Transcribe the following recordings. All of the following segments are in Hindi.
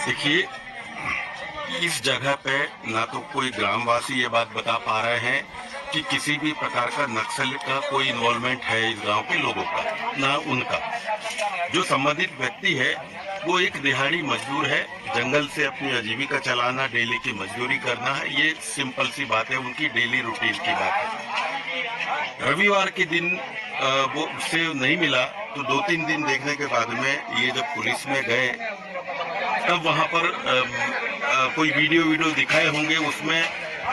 देखिए, इस जगह पे ना तो कोई ग्रामवासी ये बात बता पा रहे हैं कि किसी भी प्रकार का नक्सल का कोई इन्वॉल्वमेंट है इस गांव के लोगों का, ना उनका। जो संबंधित व्यक्ति है वो एक दिहाड़ी मजदूर है, जंगल से अपनी आजीविका चलाना, डेली की मजदूरी करना है, ये सिंपल सी बात है, उनकी डेली रूटीन की बात है। रविवार के दिन वो उससे नहीं मिला, तो 2-3 दिन देखने के बाद में ये जब पुलिस में गए तब वहां पर कोई वीडियो दिखाए होंगे, उसमें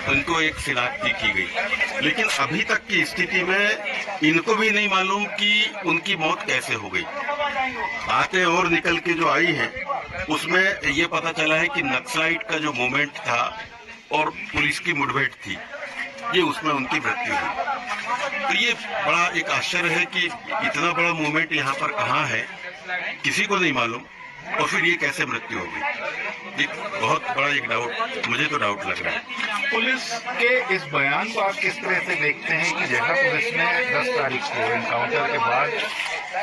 उनको एक शिनाख्ती की गई। लेकिन अभी तक की स्थिति में इनको भी नहीं मालूम कि उनकी मौत कैसे हो गई। बातें और निकल के जो आई हैं उसमें ये पता चला है कि नक्सलाइट का जो मूवमेंट था और पुलिस की मुठभेड़ थी, ये उसमें उनकी मृत्यु हुई। तो ये बड़ा एक आश्चर्य है कि इतना बड़ा मूवमेंट यहाँ पर कहाँ है, किसी को नहीं मालूम, और फिर ये कैसे मृत्यु हो गई। एक बहुत बड़ा एक डाउट, मुझे तो डाउट लग रहा है। पुलिस के इस बयान को आप किस तरह से देखते हैं कि जगह पुलिस ने 10 तारीख को एनकाउंटर के बाद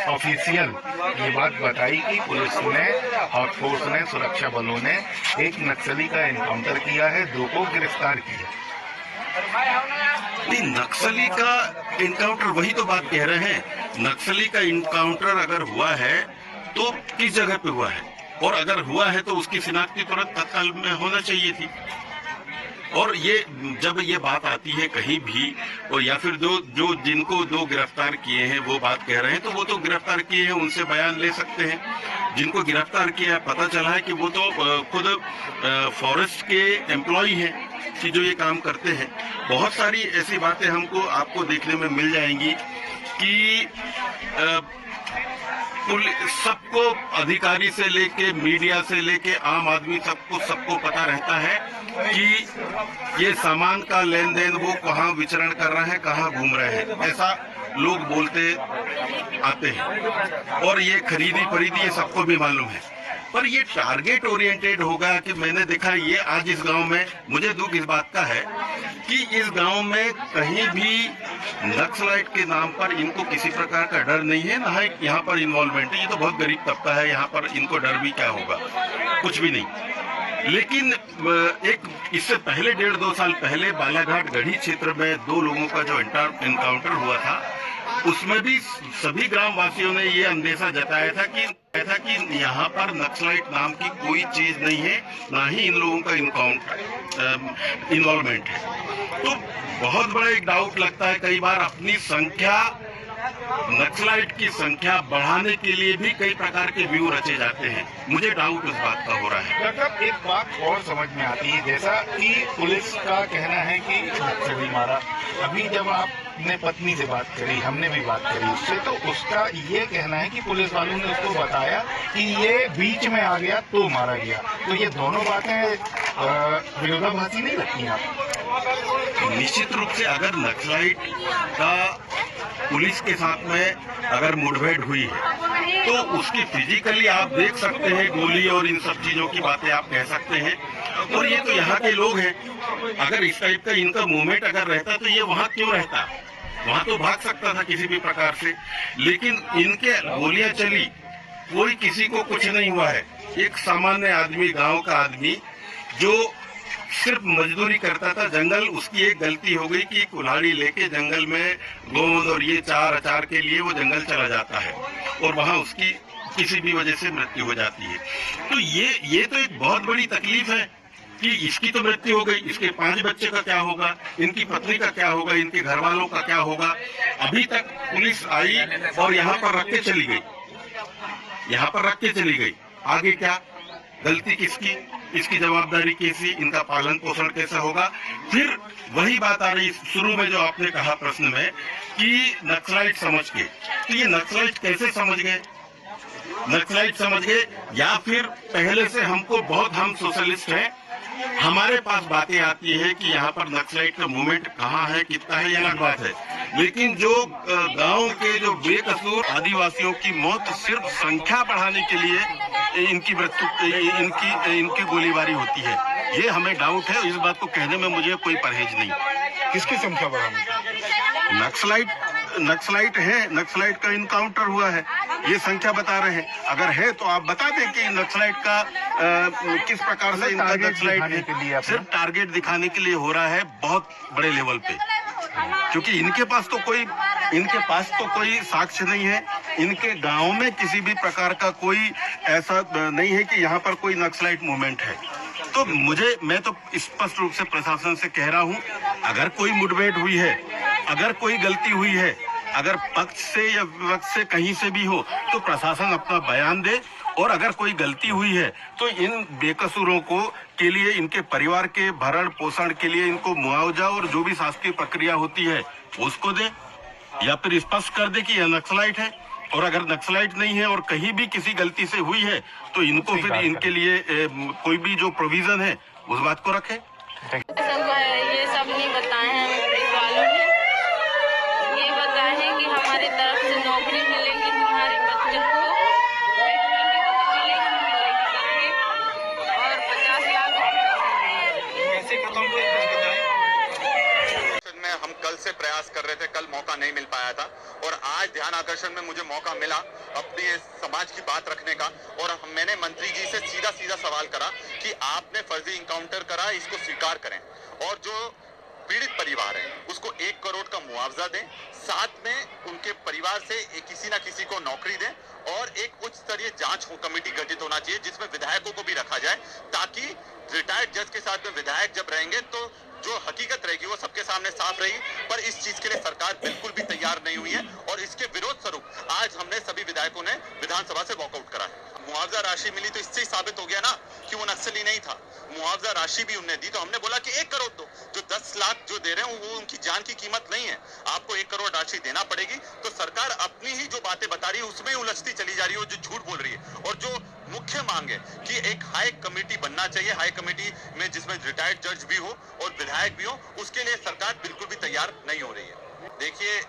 ऑफिशियल ये बात बताई कि पुलिस ने और फोर्स ने, सुरक्षा बलों ने एक नक्सली का एनकाउंटर किया है, 2 को गिरफ्तार किया। नहीं, नक्सली का एनकाउंटर, वही तो बात कह रहे हैं। नक्सली का एनकाउंटर अगर हुआ है तो किस जगह पे हुआ है, और अगर हुआ है तो उसकी शिनाख्ती तुरंत तत्काल में होना चाहिए थी। और ये जब ये बात आती है कहीं भी, और या फिर जो जिनको 2 गिरफ्तार किए हैं वो बात कह रहे हैं, तो वो तो गिरफ्तार किए हैं, उनसे बयान ले सकते हैं। जिनको गिरफ्तार किया है पता चला है कि वो तो खुद फॉरेस्ट के एम्प्लॉय हैं कि जो ये काम करते हैं। बहुत सारी ऐसी बातें आपको देखने में मिल जाएंगी कि सबको, अधिकारी से लेके मीडिया से लेके आम आदमी, सबको पता रहता है कि ये सामान का लेन देन वो कहाँ विचरण कर रहे हैं, कहाँ घूम रहे हैं, ऐसा लोग बोलते आते हैं। और ये खरीदी फरीदी ये सबको भी मालूम है, पर ये टारगेट ओरिएंटेड होगा कि मैंने देखा ये आज इस गांव में, मुझे दुख इस बात का है कि इस गांव में कहीं भी नक्सलाइट के नाम पर इनको किसी प्रकार का डर नहीं है, ना ही यहाँ पर इन्वॉल्वमेंट है। ये तो बहुत गरीब तबका है, यहाँ पर इनको डर भी क्या होगा, कुछ भी नहीं। लेकिन एक इससे पहले 1.5-2 साल पहले बालाघाट गढ़ी क्षेत्र में 2 लोगों का जो एनकाउंटर हुआ था, उसमें भी सभी ग्रामवासियों ने ये अंदेशा जताया था कि यहाँ पर नक्सलाइट नाम की कोई चीज नहीं है, ना ही इन लोगों का इन्वॉल्वमेंट है। तो बहुत बड़ा एक डाउट लगता है, कई बार अपनी संख्या, नक्सलाइट की संख्या बढ़ाने के लिए भी कई प्रकार के व्यू रचे जाते हैं। मुझे डाउट इस बात का हो रहा है। मतलब एक बात और समझ में आती है, जैसा कि पुलिस का कहना है कि नक्सली मारा, अभी जब आपने पत्नी से बात करी, हमने भी बात करी उससे, तो उसका ये कहना है कि पुलिस वालों ने उसको बताया कि ये बीच में आ गया तो मारा गया। तो ये दोनों बातें विरोधाभासी नहीं लगती आपको? निश्चित रूप से अगर नक्सलाइट का पुलिस के साथ में अगर मुठभेड़ हुई है तो उसकी फिजिकली आप देख सकते हैं, गोली और इन सब चीजों की बातें आप कह सकते हैं। और ये तो यहाँ के लोग हैं, अगर इस टाइप का इनका मूवमेंट अगर रहता तो ये वहाँ क्यों रहता, वहाँ तो भाग सकता था किसी भी प्रकार से। लेकिन इनके गोलियां चली, कोई किसी को कुछ नहीं हुआ है। एक सामान्य आदमी, गांव का आदमी जो सिर्फ मजदूरी करता था, जंगल, उसकी एक गलती हो गई कि कुल्हाड़ी लेके जंगल में गोंद और ये चार अचार के लिए वो जंगल चला जाता है और वहां उसकी किसी भी वजह से मृत्यु हो जाती है। तो ये तो एक बहुत बड़ी तकलीफ है कि इसकी तो मृत्यु हो गई, इसके 5 बच्चे का क्या होगा, इनकी पत्नी का क्या होगा, इनके घर वालों का क्या होगा। अभी तक पुलिस आई और यहाँ पर रख के चली गई, यहाँ पर रख के चली गई। आगे क्या, गलती किसकी, इसकी जवाबदारी कैसी, इनका पालन पोषण कैसा होगा। फिर वही बात आ रही शुरू में जो आपने कहा प्रश्न में कि नक्सलाइट समझ के, तो ये नक्सलाइट कैसे समझ गए? नक्सलाइट समझ गए या फिर पहले से हम सोशलिस्ट हैं, हमारे पास बातें आती है कि यहाँ पर नक्सलाइट का मूवमेंट कहाँ है, कितना है, ये अलग बात है। लेकिन जो गांव के जो बेकसूर आदिवासियों की मौत सिर्फ संख्या बढ़ाने के लिए इनकी मृत्यु, इनकी गोलीबारी होती है, ये हमें डाउट है। इस बात को कहने में मुझे कोई परहेज नहीं। किसकी संख्या बढ़ाने? नक्सलाइट है, नक्सलाइट का इनकाउंटर हुआ है। ये संख्या बता रहे हैं। अगर है तो आप बता दें कि नक्सलाइट का किस प्रकार से इनका नक्सलाइट सिर्फ टारगेट दिखाने के लिए हो रहा है बहुत बड़े लेवल पे, क्योंकि इनके पास तो कोई साक्ष्य नहीं है। इनके गांव में किसी भी प्रकार का कोई ऐसा नहीं है कि यहाँ पर कोई नक्सलाइट मूवमेंट है। तो मैं तो स्पष्ट रूप से प्रशासन से कह रहा हूँ, अगर कोई मुठभेड़ हुई है, अगर कोई गलती हुई है, अगर पक्ष से या विपक्ष से कहीं से भी हो, तो प्रशासन अपना बयान दे। और अगर कोई गलती हुई है तो इन बेकसूरों के लिए, इनके परिवार के भरण पोषण के लिए इनको मुआवजा और जो भी शासकीय प्रक्रिया होती है उसको दे, या फिर स्पष्ट कर दे कि यह नक्सलाइट है। और अगर नक्सलाइट नहीं है और कहीं भी किसी गलती से हुई है तो इनको फिर इनके लिए कोई भी जो प्रोविजन है उस बात को रखे। ये सब नहीं बताए हैं पुलिस वालों ने, ये बताए हैं कि हमारी तरफ से नौकरी मिलेगी तुम्हारे बच्चों को, और 50 लाख में हम कल से प्रयास कर रहे थे, कल मौका नहीं मिल पाया था और आज ध्यान आकर्षण में मुझे मौका मिला अपने समाज की बात रखने का। और मैंने मंत्री जी से सीधा सवाल करा कि आपने फर्जी इनकाउंटर करा, इसको स्वीकार करें और जो पीड़ित परिवार है उसको 1 करोड़ का मुआवजा दें, साथ में उनके परिवार से किसी न किसी को नौकरी दें और एक उच्च स्तरीय जांच कमेटी गठित होना चाहिए जिसमें विधायकों को भी रखा जाए, ताकि रिटायर्ड जज के साथ में विधायक जब रहेंगे तो जो हकीकत रहेगी वो सबके सामने साफ रहेगी। पर इस चीज के लिए सरकार बिल्कुल भी तैयार नहीं हुई है और इसके विरोध स्वरूप आज हमने सभी विधायकों ने विधानसभा से वॉकआउट करा है। मुआवजा राशि मिली तो इससे ही साबित हो गया ना कि वो नक्सली नहीं था। मुआवजा राशि भी उन्हें दी तो हमने बोला कि 1 करोड़ दो, जो 10 लाख जो दे रहे हैं वो उनकी जान की कीमत नहीं है, आपको 1 करोड़ राशि देना पड़ेगी। तो सरकार अपनी ही जो बातें बता रही है उसमें ही उलझती चली जा रही है, जो झूठ बोल रही है। और जो मुख्य मांग है कि एक हाई कमेटी बनना चाहिए, हाई कमेटी में जिसमें रिटायर्ड जज भी हो और विधायक भी हो, उसके लिए सरकार बिल्कुल भी तैयार नहीं हो रही है। देखिए,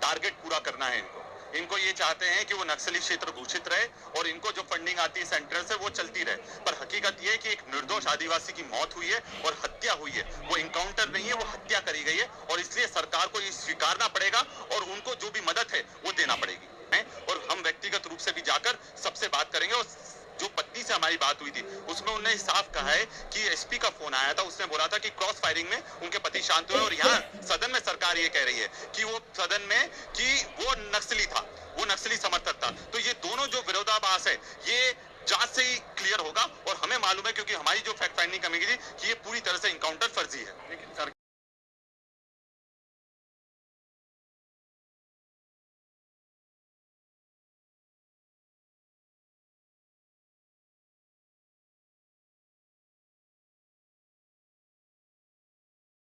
टारगेट पूरा करना है इनको ये चाहते हैं कि वो नक्सली क्षेत्र घोषित रहे और इनको जो फंडिंग आती है सेंट्रल से वो चलती रहे। पर हकीकत ये है कि एक निर्दोष आदिवासी की मौत हुई है और हत्या हुई है, वो इनकाउंटर नहीं है, वो हत्या करी गई है और इसलिए सरकार को ये स्वीकारना पड़ेगा और उनको जो भी मदद है वो देना पड़ेगी। और हम व्यक्तिगत रूप से भी जाकर सबसे बात करेंगे। और जो पत्नी से हमारी बात हुई थी उसमें उन्होंने साफ कहा है कि एसपी का फोन आया था, उसने बोला था कि क्रॉस फायरिंग में उनके पति शांत हुए। और यहाँ सदन में सरकार ये कह रही है कि वो सदन में कि वो नक्सली था, वो नक्सली समर्थक था। तो ये दोनों जो विरोधाभास है ये जांच से ही क्लियर होगा और हमें मालूम है, क्योंकि हमारी जो फैक्ट फाइंडिंग कमेटी थी, कि ये पूरी तरह से इनकाउंटर फर्जी है।